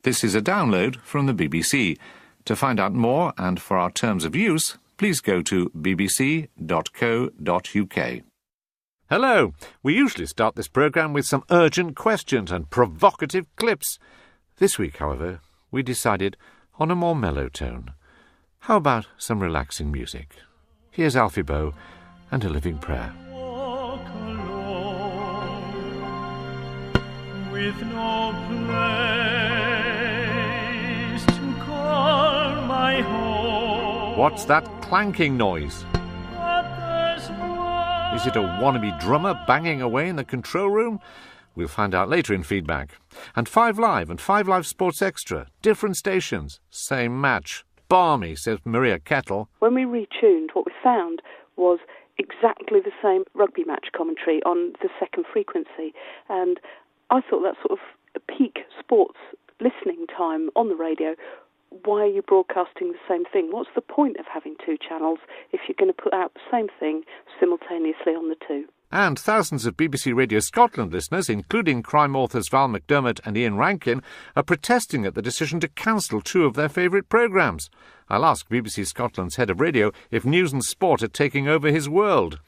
This is a download from the BBC. To find out more and for our terms of use, please go to bbc.co.uk. Hello. We usually start this programme with some urgent questions and provocative clips. This week, however, we decided on a more mellow tone. How about some relaxing music? Here's Alfie Boe and A Living Prayer. Walk alone, with no place to call my home. What's that clanking noise? Is it a wannabe drummer banging away in the control room? We'll find out later in feedback. And 5 Live and 5 Live Sports Extra. Different stations. Same match. Balmy, says Maria Kettle. When we retuned, what we found was exactly the same rugby match commentary on the second frequency. And I thought that sort of peak sports listening time on the radio. Why are you broadcasting the same thing? What's the point of having 2 channels if you're going to put out the same thing simultaneously on the 2? And thousands of BBC Radio Scotland listeners, including crime authors Val McDermott and Ian Rankin, are protesting at the decision to cancel 2 of their favourite programmes. I'll ask BBC Scotland's head of radio if news and sport are taking over his world.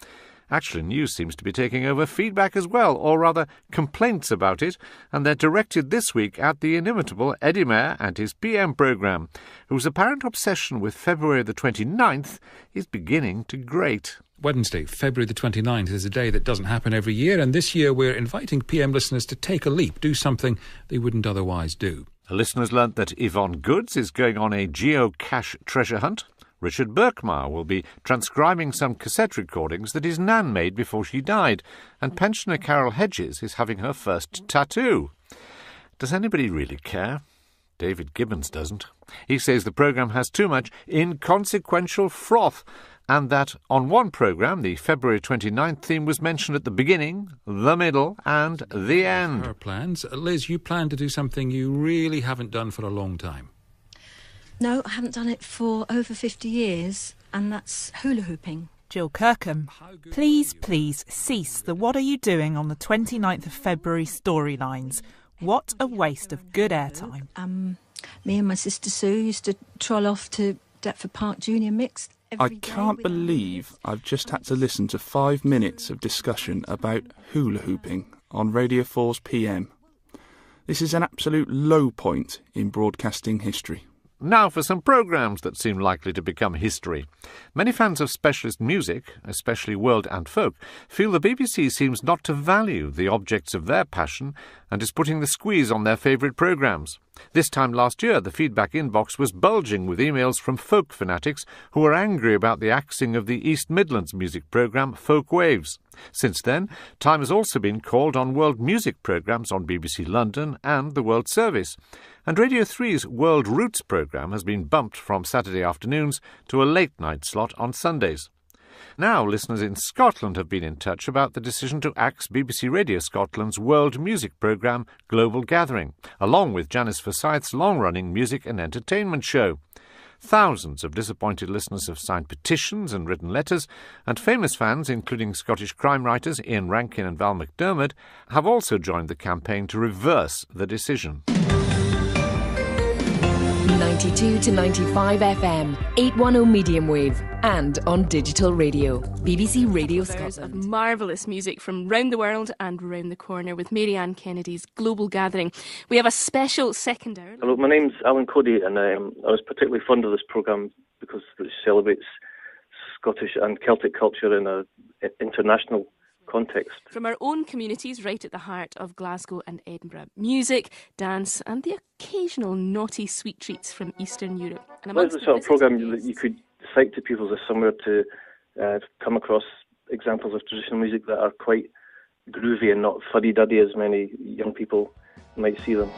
Actually, news seems to be taking over feedback as well, or rather complaints about it, and they're directed this week at the inimitable Eddie Mair and his PM programme, whose apparent obsession with February the 29th is beginning to grate. Wednesday, February the 29th, is a day that doesn't happen every year, and this year we're inviting PM listeners to take a leap, do something they wouldn't otherwise do. The listeners learnt that Yvonne Goods is going on a geocache treasure hunt. Richard Birkmar will be transcribing some cassette recordings that his nan made before she died, and pensioner Carol Hedges is having her first tattoo. Does anybody really care? David Gibbons doesn't. He says the programme has too much inconsequential froth, and that on one programme the February 29th theme was mentioned at the beginning, the middle and the end. Her plans. Liz, you plan to do something you really haven't done for a long time. No, I haven't done it for over 50 years, and that's hula hooping. Jill Kirkham, please cease the what are you doing on the 29th of February storylines. What a waste of good airtime. Me and my sister Sue used to troll off to Deptford Park Junior Mixed. I can't believe I've just had to listen to 5 minutes of discussion about hula hooping on Radio 4's PM. This is an absolute low point in broadcasting history. Now for some programmes that seem likely to become history. Many fans of specialist music, especially world and folk, feel the BBC seems not to value the objects of their passion and is putting the squeeze on their favourite programmes. This time last year, the feedback inbox was bulging with emails from folk fanatics who were angry about the axing of the East Midlands music programme Folk Waves. Since then, time has also been called on world music programmes on BBC London and the World Service. And Radio 3's World Roots programme has been bumped from Saturday afternoons to a late-night slot on Sundays. Now, listeners in Scotland have been in touch about the decision to axe BBC Radio Scotland's world music programme Global Gathering, along with Janice Forsyth's long-running music and entertainment show. Thousands of disappointed listeners have signed petitions and written letters, and famous fans, including Scottish crime writers Ian Rankin and Val McDermott, have also joined the campaign to reverse the decision. 92 to 95 FM, 810 medium wave, and on digital radio. BBC Radio Scotland. Of marvellous music from round the world and round the corner with Marianne Kennedy's Global Gathering. We have a special second hour. Hello, my name's Alan Cody, and I was particularly fond of this programme because it celebrates Scottish and Celtic culture in an international context. From our own communities right at the heart of Glasgow and Edinburgh. Music, dance and the occasional naughty sweet treats from Eastern Europe. And it's the sort of programme that you could cite to people as somewhere to come across examples of traditional music that are quite groovy and not fuddy-duddy as many young people might see them.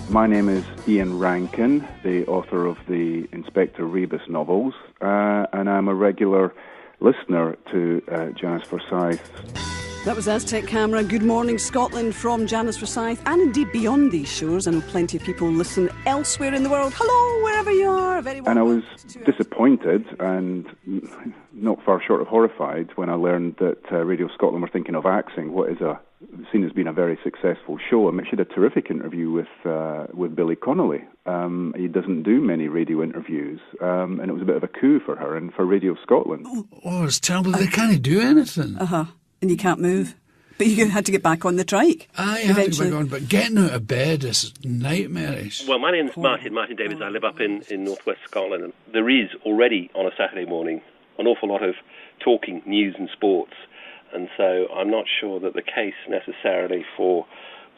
My name is Ian Rankin, the author of the Inspector Rebus novels, and I'm a regular listener to Janice Forsyth. That was Aztec Camera. Good morning, Scotland, from Janice Forsyth, and indeed beyond these shores. I know plenty of people listen elsewhere in the world. Hello, wherever you are. And I was disappointed and not far short of horrified when I learned that Radio Scotland were thinking of axing what is seen as being a very successful show. I mean, she had a terrific interview with Billy Connolly. He doesn't do many radio interviews, and it was a bit of a coup for her and for Radio Scotland. Oh, it's terrible. They can't do anything. And you can't move. But you had to get back on the trike. I had to get back on, but getting out of bed is nightmarish. Well, my name's Martin Davies. I live up in northwest Scotland. And there is already, on a Saturday morning, an awful lot of talking news and sports. And so I'm not sure that the case necessarily for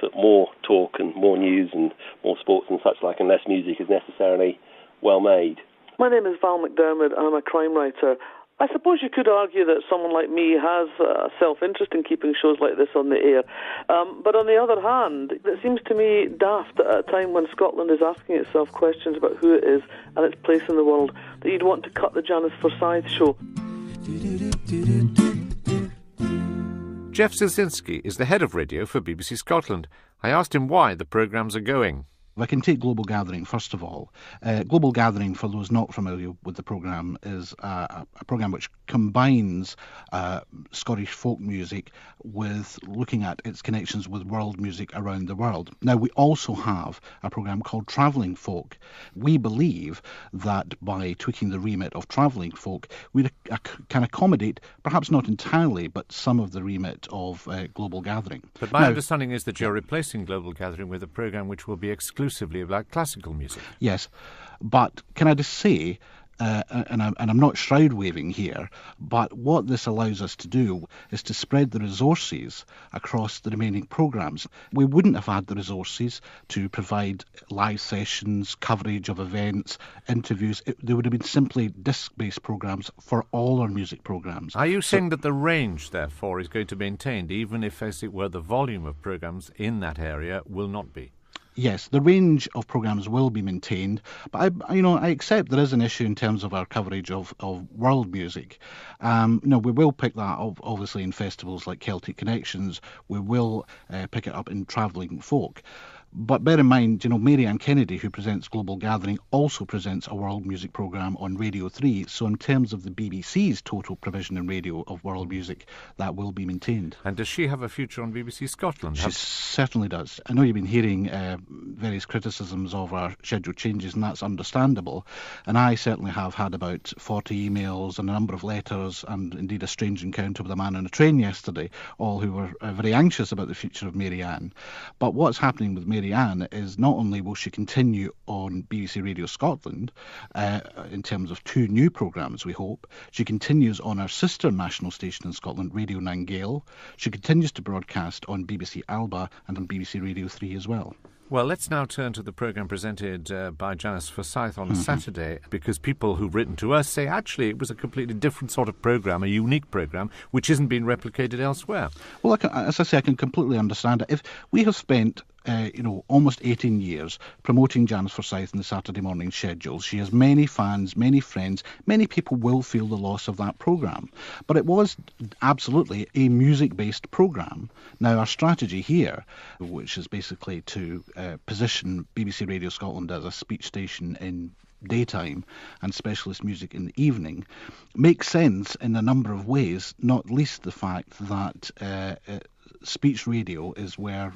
that more talk and more news and more sports and such like and less music is necessarily well made. My name is Val McDermott. I'm a crime writer. I suppose you could argue that someone like me has a self-interest in keeping shows like this on the air. But on the other hand, it seems to me daft at a time when Scotland is asking itself questions about who it is and its place in the world, that you'd want to cut the Janice Forsyth show. Jeff Zizinski is the head of radio for BBC Scotland. I asked him why the programmes are going. I can take Global Gathering first of all. Global Gathering, for those not familiar with the programme, is a programme which combines Scottish folk music with looking at its connections with world music around the world. Now, we also have a programme called Travelling Folk. We believe that by tweaking the remit of Travelling Folk, we can accommodate, perhaps not entirely, but some of the remit of Global Gathering. But my understanding is that you're replacing Global Gathering with a programme which will be exclusively about classical music. Yes, but can I just say, and I'm not shroud waving here, but what this allows us to do is to spread the resources across the remaining programmes. We wouldn't have had the resources to provide live sessions, coverage of events, interviews. There would have been simply disc-based programmes for all our music programmes. Are you saying that the range, therefore, is going to be maintained, even if, as it were, the volume of programmes in that area will not be? Yes, the range of programmes will be maintained, but I accept there is an issue in terms of our coverage of world music. We will pick that up, obviously, in festivals like Celtic Connections. We will pick it up in Travelling Folk. But bear in mind, Mary Ann Kennedy, who presents Global Gathering, also presents a world music programme on Radio 3. So in terms of the BBC's total provision in radio of world music, that will be maintained. And does she have a future on BBC Scotland? She certainly does. I know you've been hearing various criticisms of our schedule changes, and that's understandable. And I certainly have had about 40 emails and a number of letters, and indeed a strange encounter with a man on a train yesterday, all who were very anxious about the future of Mary Ann. But what's happening with Mary Ann is not only will she continue on BBC Radio Scotland in terms of 2 new programmes, we hope, she continues on our sister national station in Scotland, Radio 9 Gael. She continues to broadcast on BBC Alba and on BBC Radio 3 as well. Well, let's now turn to the programme presented by Janice Forsyth on Saturday, because people who've written to us say actually it was a completely different sort of programme, a unique programme, which isn't being replicated elsewhere. Well, as I say, I can completely understand it. If we have spent almost 18 years promoting Janice Forsyth in the Saturday morning schedule. She has many fans, many friends. Many people will feel the loss of that programme. But it was absolutely a music-based programme. Now, our strategy here, which is basically to position BBC Radio Scotland as a speech station in daytime and specialist music in the evening, makes sense in a number of ways, not least the fact that speech radio is where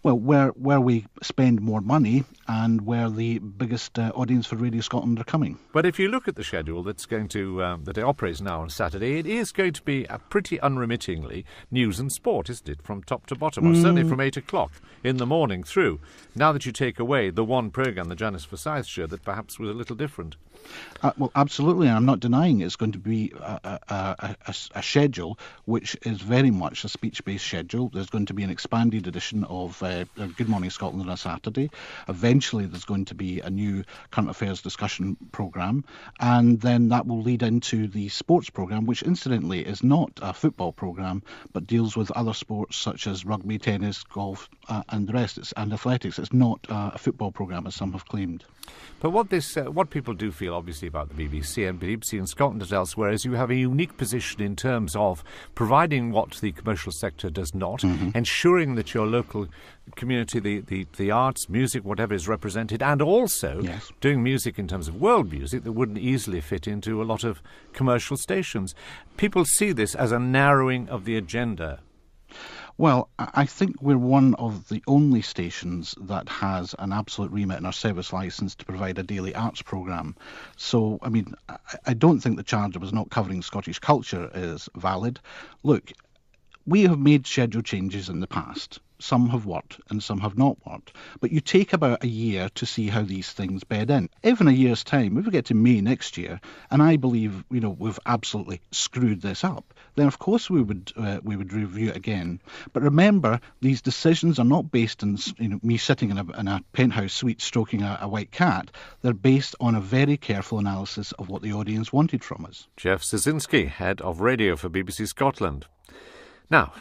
we spend more money and where the biggest audience for Radio Scotland are coming. But if you look at the schedule that's going to that it operates now on Saturday, it is going to be a pretty unremittingly news and sport, isn't it, from top to bottom, or certainly from 8 o'clock in the morning through. Now that you take away the one programme, the Janice Forsyth show, that perhaps was a little different. Well, absolutely, and I'm not denying it's going to be a schedule which is very much a speech-based schedule. There's going to be an expanded edition of Good Morning Scotland on a Saturday. Eventually, there's going to be a new current affairs discussion programme, and then that will lead into the sports programme, which incidentally is not a football programme, but deals with other sports such as rugby, tennis, golf, and the rest, and athletics. It's not a football programme, as some have claimed. But what people do feel deal, obviously, about the BBC and BBC in Scotland as elsewhere, is you have a unique position in terms of providing what the commercial sector does not, ensuring that your local community, the arts, music, whatever is represented, and also doing music in terms of world music that wouldn't easily fit into a lot of commercial stations. People see this as a narrowing of the agenda. Well, I think we're one of the only stations that has an absolute remit in our service licence to provide a daily arts programme. So, I mean, I don't think the charge of us not covering Scottish culture is valid. Look, we have made schedule changes in the past. Some have worked and some have not worked. But you take about a year to see how these things bed in. If in a year's time, if we get to May next year, and I believe, we've absolutely screwed this up, then of course we would review it again. But remember, these decisions are not based on me sitting in a penthouse suite stroking a white cat. They're based on a very careful analysis of what the audience wanted from us. Jeff Szynski, head of radio for BBC Scotland. Now,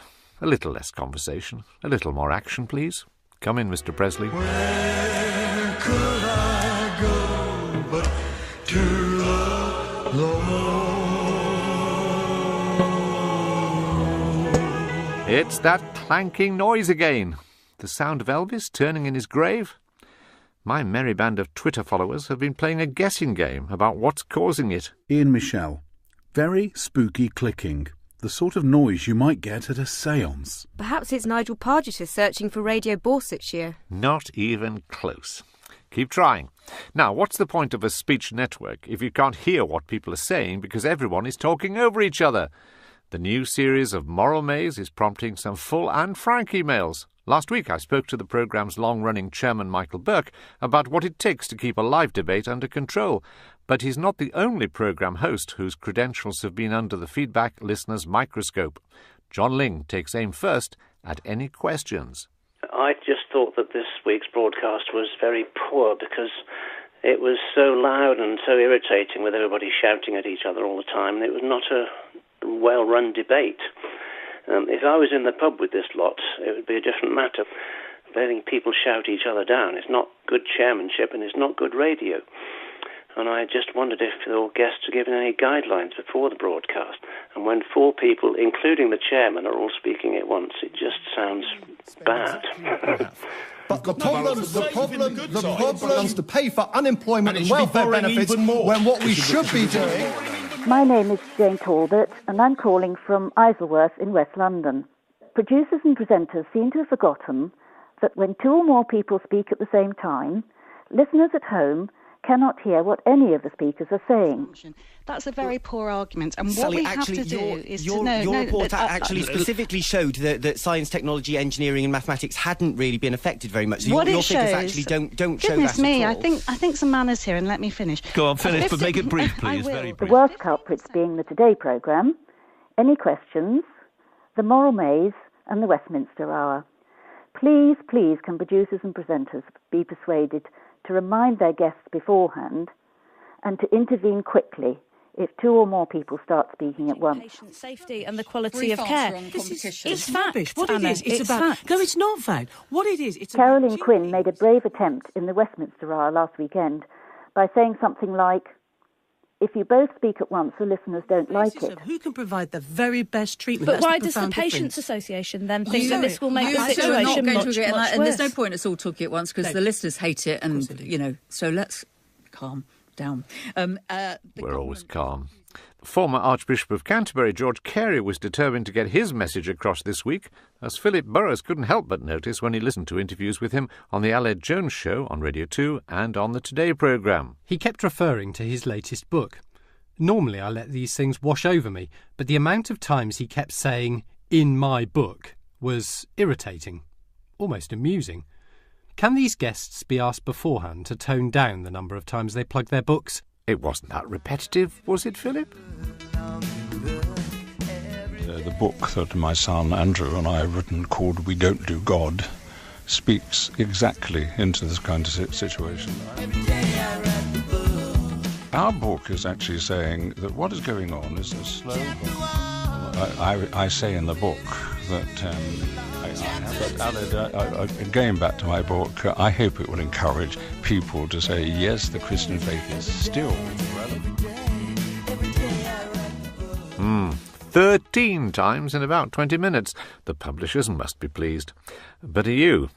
a little less conversation, a little more action, please. Come in, Mr. Presley. Where could I go but to the Lord? It's that clanking noise again. The sound of Elvis turning in his grave. My merry band of Twitter followers have been playing a guessing game about what's causing it. Ian Michelle. Very spooky clicking. The sort of noise you might get at a séance. Perhaps it's Nigel Pargeter searching for Radio Borsetshire. Not even close. Keep trying. Now, what's the point of a speech network if you can't hear what people are saying because everyone is talking over each other? The new series of Moral Maze is prompting some full and frank emails. Last week I spoke to the programme's long-running chairman Michael Burke about what it takes to keep a live debate under control. But he's not the only programme host whose credentials have been under the feedback listener's microscope. John Ling takes aim first at any questions. I just thought that this week's broadcast was very poor because it was so loud and so irritating with everybody shouting at each other all the time. And it was not a well-run debate. If I was in the pub with this lot, it would be a different matter. Letting people shout each other down is not good chairmanship and it's not good radio. And I just wondered if your guests are given any guidelines before the broadcast. And when four people, including the chairman, are all speaking at once, it just sounds bad. But the problem is to pay for unemployment and welfare benefits when what we should be doing... My name is Jane Talbot, and I'm calling from Isleworth in West London. Producers and presenters seem to have forgotten that when two or more people speak at the same time, listeners at home cannot hear what any of the speakers are saying. That's a very poor argument, and Sally, what we have to do is your report actually specifically showed that science, technology, engineering and mathematics hadn't really been affected very much. So what your it figures shows, actually don't show that goodness me, at all. I think some manners here, and let me finish. Go on, finish, but make it brief, please. Very brief. The worst culprits being the Today programme, Any Questions, The Moral Maze and the Westminster Hour. Please, can producers and presenters be persuaded to remind their guests beforehand and to intervene quickly if two or more people start speaking at once. Patient safety and the quality of care. It's fact. What it is, it's about... fact. No, it's not fact. What it is, it's Caroline Quinn made a brave attempt in the Westminster Hour last weekend by saying something like, if you both speak at once, the listeners don't like it. Who can provide the very best treatment? But That's why the does the profound Patients difference. Association then think that this will make the situation not going much to agree on that, worse? and there's no point us all talking at once because the listeners hate it, and so let's calm down. We're always calm. Former Archbishop of Canterbury, George Carey, was determined to get his message across this week, as Philip Burrows couldn't help but notice when he listened to interviews with him on the Aled Jones Show on Radio 2 and on the Today programme. He kept referring to his latest book. Normally I let these things wash over me, but the amount of times he kept saying, "in my book," was irritating, almost amusing. Can these guests be asked beforehand to tone down the number of times they plug their books? It wasn't that repetitive, was it, Philip? The book that my son Andrew and I have written, called We Don't Do God, speaks exactly into this kind of situation. Our book is actually saying that what is going on is a slow... I say in the book that I have added, going back to my book, I hope it will encourage people to say, yes, the Christian faith is still relevant. 13 times in about 20 minutes. The publishers must be pleased. But are you?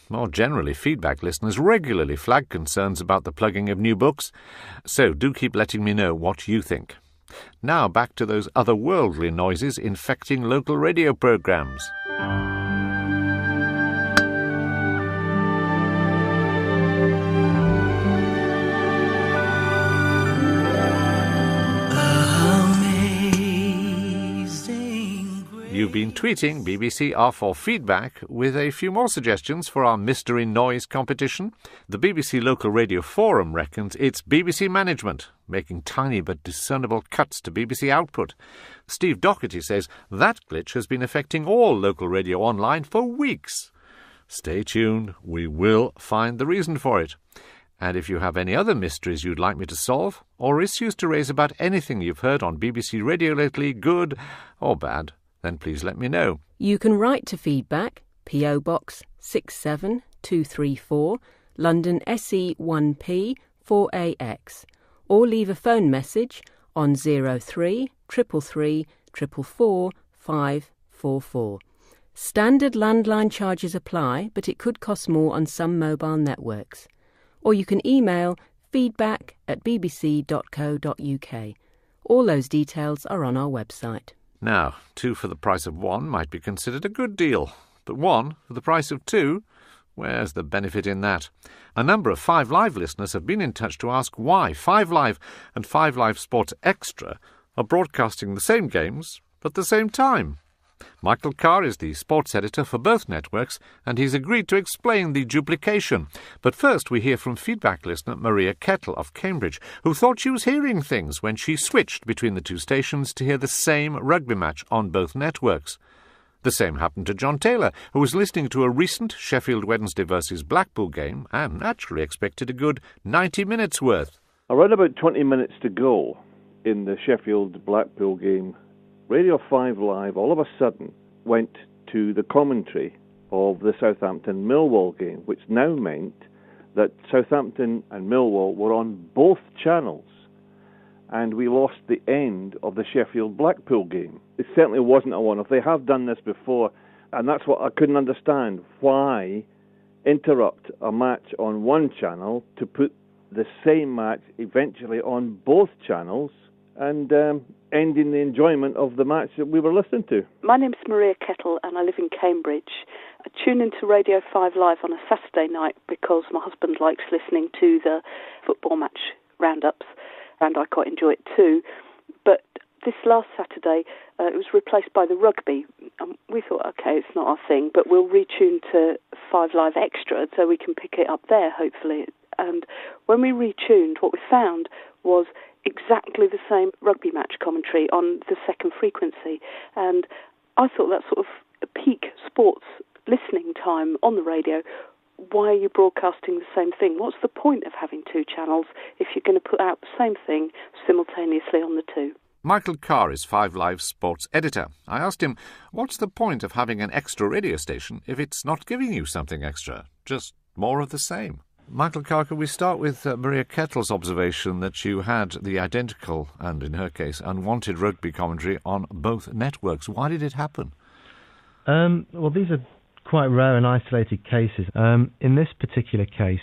More generally, feedback listeners regularly flag concerns about the plugging of new books. So do keep letting me know what you think. Now back to those otherworldly noises infecting local radio programmes. You've been tweeting BBC R4 Feedback with a few more suggestions for our Mystery Noise competition. The BBC Local Radio Forum reckons it's BBC management, making tiny but discernible cuts to BBC output. Steve Doherty says that glitch has been affecting all local radio online for weeks. Stay tuned, we will find the reason for it. And if you have any other mysteries you'd like me to solve, or issues to raise about anything you've heard on BBC Radio lately, good or bad, then please let me know. You can write to Feedback, P.O. Box 67234, London SE1P 4AX, or leave a phone message on 03 333 444 544. Standard landline charges apply, but it could cost more on some mobile networks. Or you can email feedback@bbc.co.uk. All those details are on our website. Now, 2 for the price of 1 might be considered a good deal, but 1 for the price of 2, where's the benefit in that? A number of 5 Live listeners have been in touch to ask why 5 Live and 5 Live Sports Extra are broadcasting the same games at the same time. Michael Carr is the sports editor for both networks, and he's agreed to explain the duplication. But first we hear from feedback listener Maria Kettle of Cambridge, who thought she was hearing things when she switched between the 2 stations to hear the same rugby match on both networks. The same happened to John Taylor, who was listening to a recent Sheffield Wednesday versus Blackpool game and naturally expected a good 90 minutes worth. Around about 20 minutes to go in the Sheffield-Blackpool game, Radio 5 Live all of a sudden went to the commentary of the Southampton-Millwall game, which now meant that Southampton and Millwall were on both channels, and we lost the end of the Sheffield-Blackpool game. It certainly wasn't a one-off. They have done this before, and that's what I couldn't understand. Why interrupt a match on one channel to put the same match eventually on both channels and ending the enjoyment of the match that we were listening to? My name's Maria Kettle and I live in Cambridge. I tune into Radio 5 Live on a Saturday night because my husband likes listening to the football match roundups, and I quite enjoy it too. But this last Saturday, it was replaced by the rugby. We thought, OK, it's not our thing, but we'll retune to 5 Live Extra so we can pick it up there, hopefully. And when we retuned, what we found was exactly the same rugby match commentary on the second frequency. And I thought that's sort of a peak sports listening time on the radio. Why are you broadcasting the same thing? What's the point of having 2 channels if you're going to put out the same thing simultaneously on the 2? Michael Carr is 5 Live sports editor. I asked him, what's the point of having an extra radio station if it's not giving you something extra? Just more of the same. Michael Carr, can we start with Maria Kettle's observation that you had the identical, and in her case, unwanted rugby commentary on both networks? Why did it happen? Well, these are quite rare and isolated cases. In this particular case,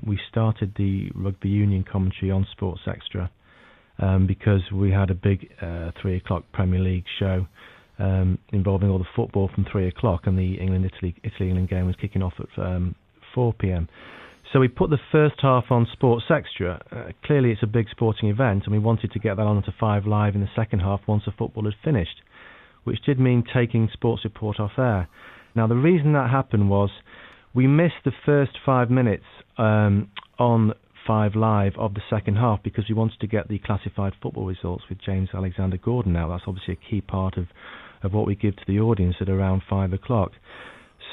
we started the rugby union commentary on Sports Extra because we had a big 3 o'clock Premier League show involving all the football from 3 o'clock, and the Italy-England game was kicking off at 4 p.m. So we put the first half on Sports Extra. Clearly it's a big sporting event, and we wanted to get that on to 5 Live in the second half once the football had finished, which did mean taking Sports Report off air. Now, the reason that happened was we missed the first 5 minutes on 5 Live of the second half because we wanted to get the classified football results with James Alexander-Gordon now. That's obviously a key part of what we give to the audience at around 5 o'clock.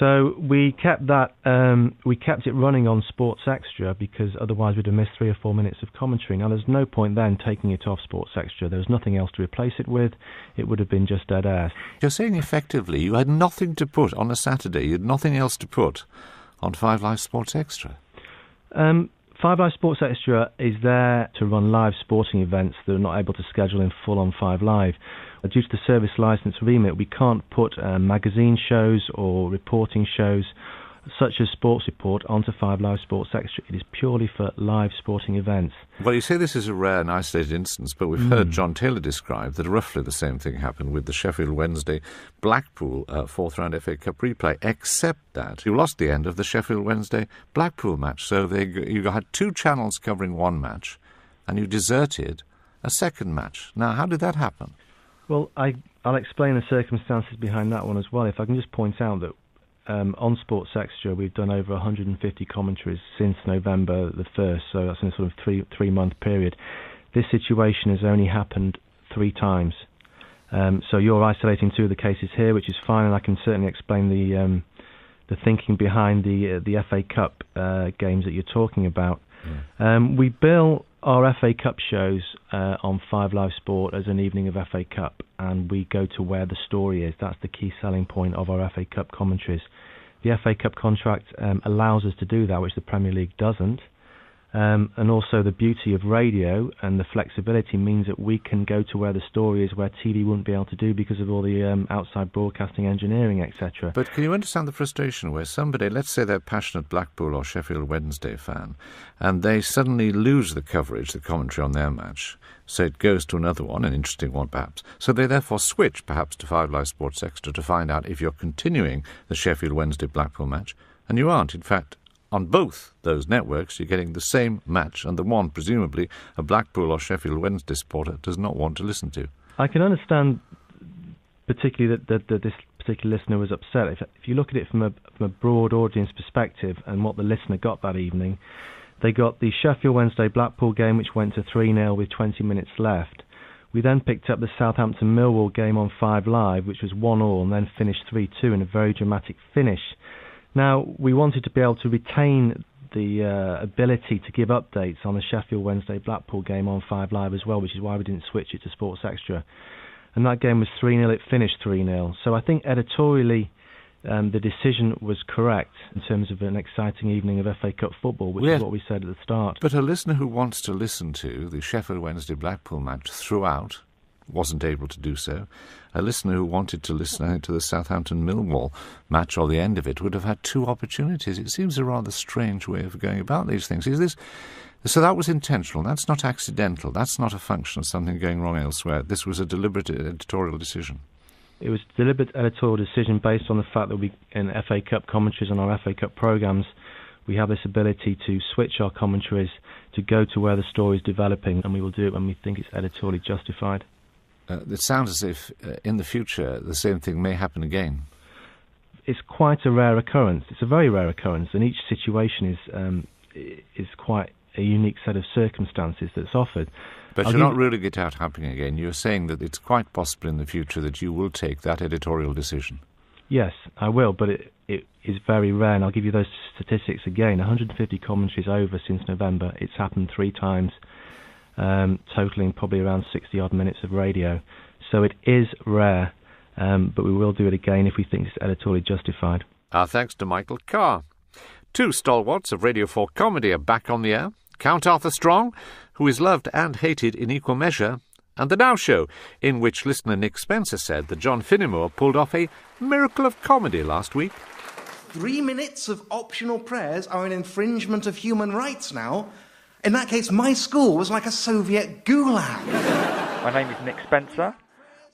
So we kept it running on Sports Extra because otherwise we'd have missed 3 or 4 minutes of commentary. Now there's no point then taking it off Sports Extra. There was nothing else to replace it with. It would have been just dead air. You're saying effectively you had nothing to put on a Saturday. You had nothing else to put on 5 Live Sports Extra. 5 Live Sports Extra is there to run live sporting events that are not able to schedule in full on 5 Live. Due to the service licence remit, we can't put magazine shows or reporting shows, such as Sports Report, onto 5 Live Sports Extra. It is purely for live sporting events. Well, you say this is a rare and isolated instance, but we've heard John Taylor describe that roughly the same thing happened with the Sheffield Wednesday Blackpool fourth round FA Cup replay, except that you lost the end of the Sheffield Wednesday Blackpool match. So you had 2 channels covering one match, and you deserted a second match. Now, how did that happen? Well, I'll explain the circumstances behind that one as well. If I can just point out that on Sports Extra we've done over 150 commentaries since November the 1st, so that's in a sort of three-month period. This situation has only happened 3 times. So you're isolating 2 of the cases here, which is fine, and I can certainly explain the thinking behind the FA Cup games that you're talking about. We bill our FA Cup shows on 5 Live Sport as an evening of FA Cup, and we go to where the story is. That's the key selling point of our FA Cup commentaries. The FA Cup contract allows us to do that, which the Premier League doesn't. And also the beauty of radio and the flexibility means that we can go to where the story is, where TV wouldn't be able to do because of all the outside broadcasting engineering, etc. But can you understand the frustration where somebody, let's say they're a passionate Blackpool or Sheffield Wednesday fan, and they suddenly lose the coverage, the commentary on their match, so it goes to another one, an interesting one perhaps, so they therefore switch perhaps to 5 Live Sports Extra to find out if you're continuing the Sheffield Wednesday Blackpool match, and you aren't. In fact, on both those networks, you're getting the same match, and the one, presumably, a Blackpool or Sheffield Wednesday supporter does not want to listen to. I can understand, particularly that this particular listener was upset. If you look at it from a broad audience perspective and what the listener got that evening, they got the Sheffield Wednesday Blackpool game, which went to 3-0 with 20 minutes left. We then picked up the Southampton Millwall game on 5 Live, which was 1-1, and then finished 3-2 in a very dramatic finish. Now, we wanted to be able to retain the ability to give updates on the Sheffield Wednesday Blackpool game on 5 Live as well, which is why we didn't switch it to Sports Extra. And that game was 3-0, it finished 3-0. So I think editorially the decision was correct in terms of an exciting evening of FA Cup football, which is what we said at the start. But a listener who wants to listen to the Sheffield Wednesday Blackpool match throughout wasn't able to do so. A listener who wanted to listen to the Southampton Millwall match or the end of it would have had 2 opportunities. It seems a rather strange way of going about these things. So that was intentional. That's not accidental. That's not a function of something going wrong elsewhere. This was a deliberate editorial decision. It was a deliberate editorial decision based on the fact that we, in FA Cup commentaries and our FA Cup programmes, we have this ability to switch our commentaries to go to where the story is developing, and we will do it when we think it's editorially justified. It sounds as if in the future the same thing may happen again. It's quite a rare occurrence. It's a very rare occurrence, and each situation is quite a unique set of circumstances that's offered. But you're not ruling it out happening again. You're saying that it's quite possible in the future that you will take that editorial decision. Yes, I will, but it is very rare, and I'll give you those statistics again. 150 commentaries over since November. It's happened 3 times. Totaling probably around 60-odd minutes of radio. So it is rare, but we will do it again if we think it's editorially justified. Our thanks to Michael Carr. 2 stalwarts of Radio 4 comedy are back on the air. Count Arthur Strong, who is loved and hated in equal measure, and The Now Show, in which listener Nick Spencer said that John Finnemore pulled off a miracle of comedy last week. 3 minutes of optional prayers are an infringement of human rights now. In that case, my school was like a Soviet gulag. My name is Nick Spencer.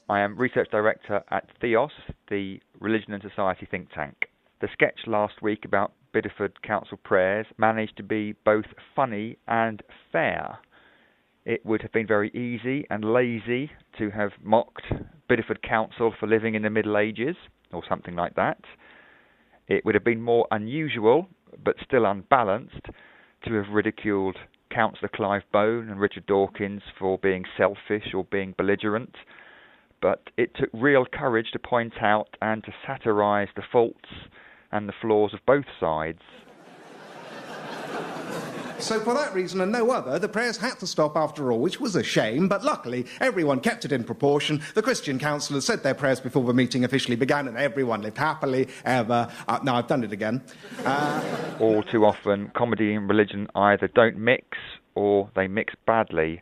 I am Research Director at Theos, the Religion and Society think tank. The sketch last week about Bideford Council prayers managed to be both funny and fair. It would have been very easy and lazy to have mocked Bideford Council for living in the Middle Ages, or something like that. It would have been more unusual, but still unbalanced, to have ridiculed Councillor Clive Bone and Richard Dawkins for being selfish or being belligerent, but it took real courage to point out and to satirise the faults and the flaws of both sides. So for that reason and no other, the prayers had to stop after all, which was a shame, but luckily everyone kept it in proportion. The Christian councillors said their prayers before the meeting officially began, and everyone lived happily ever... no, I've done it again. All too often, comedy and religion either don't mix or they mix badly.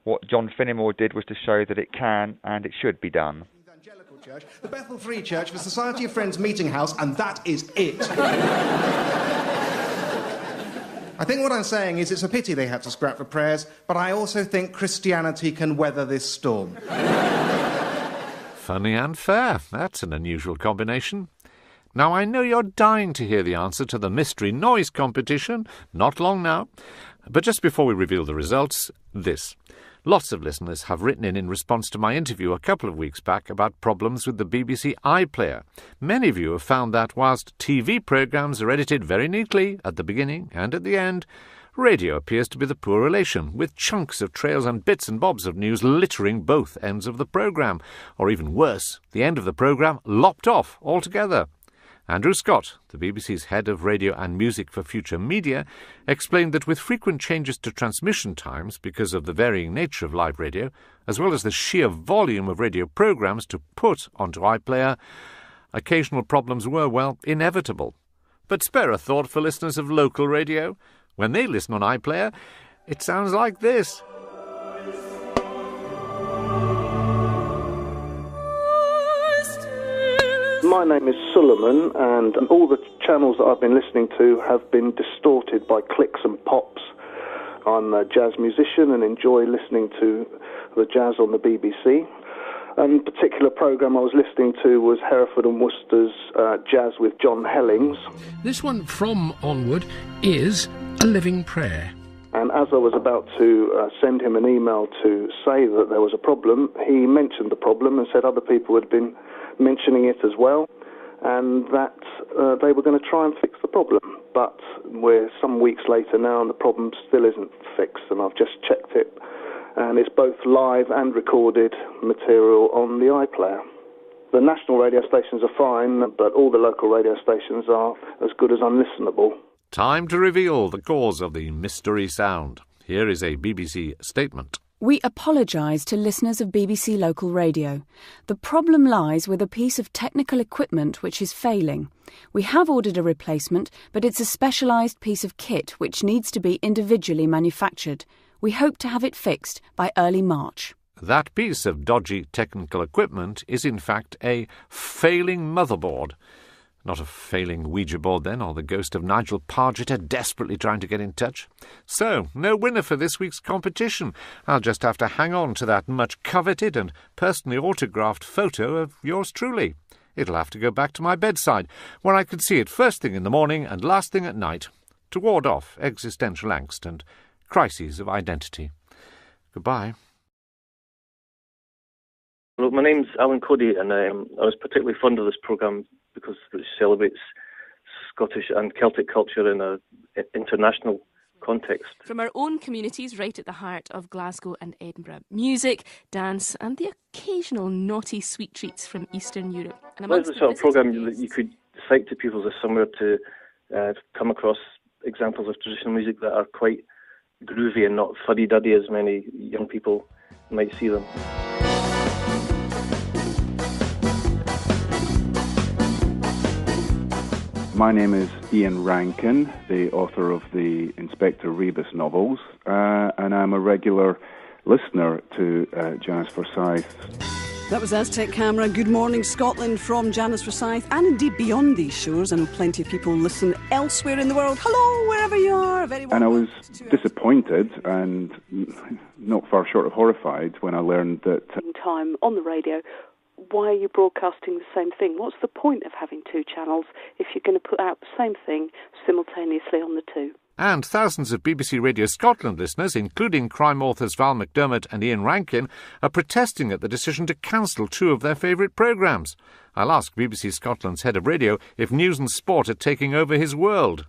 What John Finnemore did was to show that it can and it should be done. Church, the Bethel Free Church, the Society of Friends meeting house, and that is it. I think what I'm saying is it's a pity they had to scrap the prayers, but I also think Christianity can weather this storm. Funny and fair. That's an unusual combination. Now, I know you're dying to hear the answer to the mystery noise competition. Not long now. But just before we reveal the results, this. Lots of listeners have written in response to my interview a couple of weeks back about problems with the BBC iPlayer. Many of you have found that whilst TV programmes are edited very neatly at the beginning and at the end, radio appears to be the poor relation, with chunks of trails and bits and bobs of news littering both ends of the programme, or even worse, the end of the programme lopped off altogether. Andrew Scott, the BBC's head of radio and music for future media, explained that with frequent changes to transmission times because of the varying nature of live radio, as well as the sheer volume of radio programmes to put onto iPlayer, occasional problems were, well, inevitable. But spare a thought for listeners of local radio. When they listen on iPlayer, it sounds like this. My name is Suleiman, and all the channels that I've been listening to have been distorted by clicks and pops. I'm a jazz musician and enjoy listening to the jazz on the BBC. And the particular programme I was listening to was Hereford and Worcester's Jazz with John Hellings. This one from Onward is A Living Prayer. And as I was about to send him an email to say that there was a problem, he mentioned the problem and said other people had been mentioning it as well, and that they were going to try and fix the problem. But we're some weeks later now and the problem still isn't fixed, and I've just checked it, and it's both live and recorded material on the iPlayer. The national radio stations are fine, but all the local radio stations are as good as unlistenable. Time to reveal the cause of the mystery sound. Here is a BBC statement. We apologise to listeners of BBC Local Radio. The problem lies with a piece of technical equipment which is failing. We have ordered a replacement, but it's a specialised piece of kit which needs to be individually manufactured. We hope to have it fixed by early March. That piece of dodgy technical equipment is in fact a failing motherboard. Not a failing Ouija board, then, or the ghost of Nigel Pargeter desperately trying to get in touch. So, no winner for this week's competition. I'll just have to hang on to that much-coveted and personally autographed photo of yours truly. It'll have to go back to my bedside, where I could see it first thing in the morning and last thing at night, to ward off existential angst and crises of identity. Goodbye. Look, my name's Alan Cody, and I was particularly fond of this programme because it celebrates Scottish and Celtic culture in an international context. From our own communities right at the heart of Glasgow and Edinburgh. Music, dance and the occasional naughty sweet treats from Eastern Europe. And What is the sort of programme that you could cite to people as somewhere to come across examples of traditional music that are quite groovy and not fuddy-duddy as many young people might see them? My name is Ian Rankin, the author of the Inspector Rebus novels, and I'm a regular listener to Janice Forsyth. That was Aztec Camera. Good morning, Scotland, from Janice Forsyth, and indeed beyond these shores. I know plenty of people listen elsewhere in the world. Hello, wherever you are. Very well. And I was disappointed and not far short of horrified when I learned that... Time on the radio. Why are you broadcasting the same thing? What's the point of having two channels if you're going to put out the same thing simultaneously on the two? And thousands of BBC Radio Scotland listeners, including crime authors Val McDermott and Ian Rankin, are protesting at the decision to cancel two of their favourite programmes. I'll ask BBC Scotland's head of radio if news and sport are taking over his world.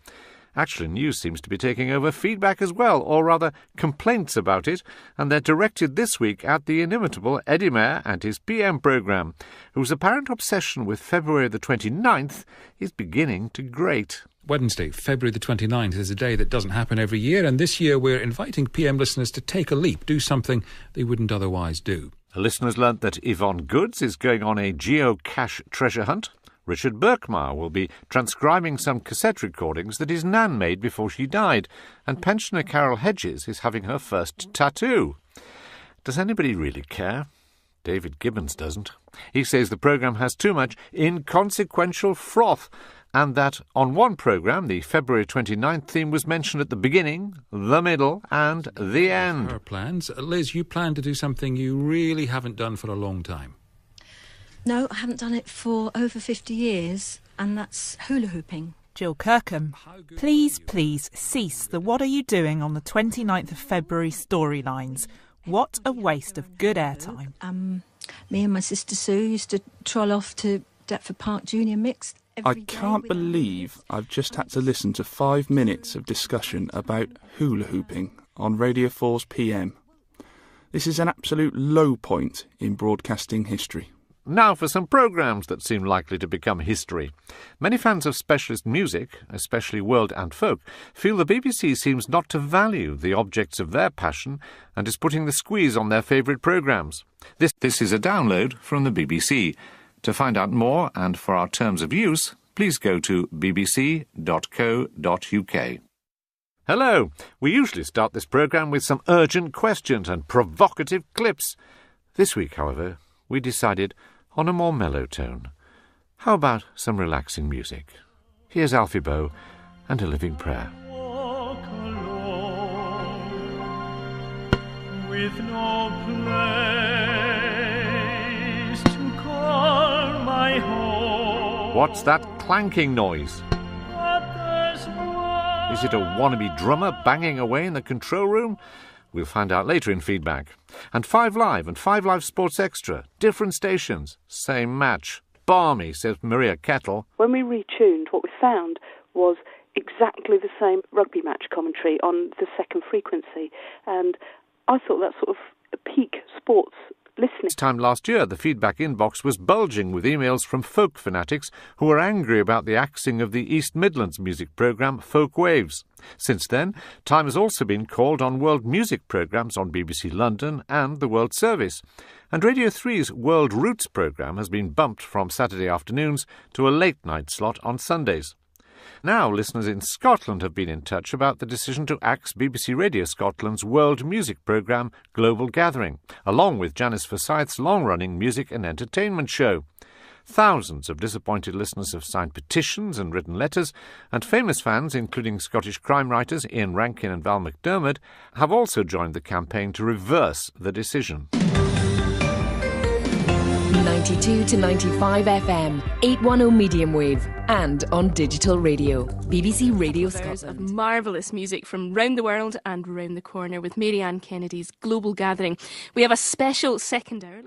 Actually, news seems to be taking over feedback as well, or rather complaints about it, and they're directed this week at the inimitable Eddie Mair and his PM programme, whose apparent obsession with February the 29th is beginning to grate. Wednesday, February the 29th, is a day that doesn't happen every year, and this year we're inviting PM listeners to take a leap, do something they wouldn't otherwise do. Listeners learnt that Yvonne Goods is going on a geocache treasure hunt. Richard Birkmar will be transcribing some cassette recordings that his nan made before she died, and pensioner Carol Hedges is having her first tattoo. Does anybody really care? David Gibbons doesn't. He says the programme has too much inconsequential froth, and that on one programme the February 29th theme was mentioned at the beginning, the middle and the end. Her plans. Liz, you plan to do something you really haven't done for a long time. No, I haven't done it for over 50 years, and that's hula hooping. Jill Kirkham, please cease the What Are You Doing on the 29th of February storylines. What a waste of good airtime. Me and my sister Sue used to troll off to Deptford Park Junior Mixed. I can't believe I've just had to listen to 5 minutes of discussion about hula hooping on Radio 4's PM. This is an absolute low point in broadcasting history. Now for some programmes that seem likely to become history. Many fans of specialist music, especially world and folk, feel the BBC seems not to value the objects of their passion and is putting the squeeze on their favourite programmes. This is a download from the BBC. To find out more and for our terms of use, please go to bbc.co.uk. Hello! We usually start this programme with some urgent questions and provocative clips. This week, however, we decided on a more mellow tone. How about some relaxing music? Here's Alfie Boe and A Living Prayer. Walk alone, with no place to call my home. What's that clanking noise? Is it a wannabe drummer banging away in the control room? We'll find out later in feedback. And 5 Live and 5 Live Sports Extra. Different stations. Same match. Balmy, says Maria Kettle. When we retuned, what we found was exactly the same rugby match commentary on the second frequency. And I thought that sort of peak sports listening. This time last year, the feedback inbox was bulging with emails from folk fanatics who were angry about the axing of the East Midlands music programme Folk Waves. Since then, time has also been called on world music programmes on BBC London and the World Service. And Radio 3's World Roots programme has been bumped from Saturday afternoons to a late-night slot on Sundays. Now, listeners in Scotland have been in touch about the decision to axe BBC Radio Scotland's world music programme Global Gathering, along with Janice Forsyth's long-running music and entertainment show. Thousands of disappointed listeners have signed petitions and written letters, and famous fans, including Scottish crime writers Ian Rankin and Val McDermott, have also joined the campaign to reverse the decision. 92 to 95 FM, 810 medium wave, and on digital radio. BBC Radio Scotland. Of marvellous music from round the world and round the corner with Mary Ann Kennedy's Global Gathering. We have a special second hour.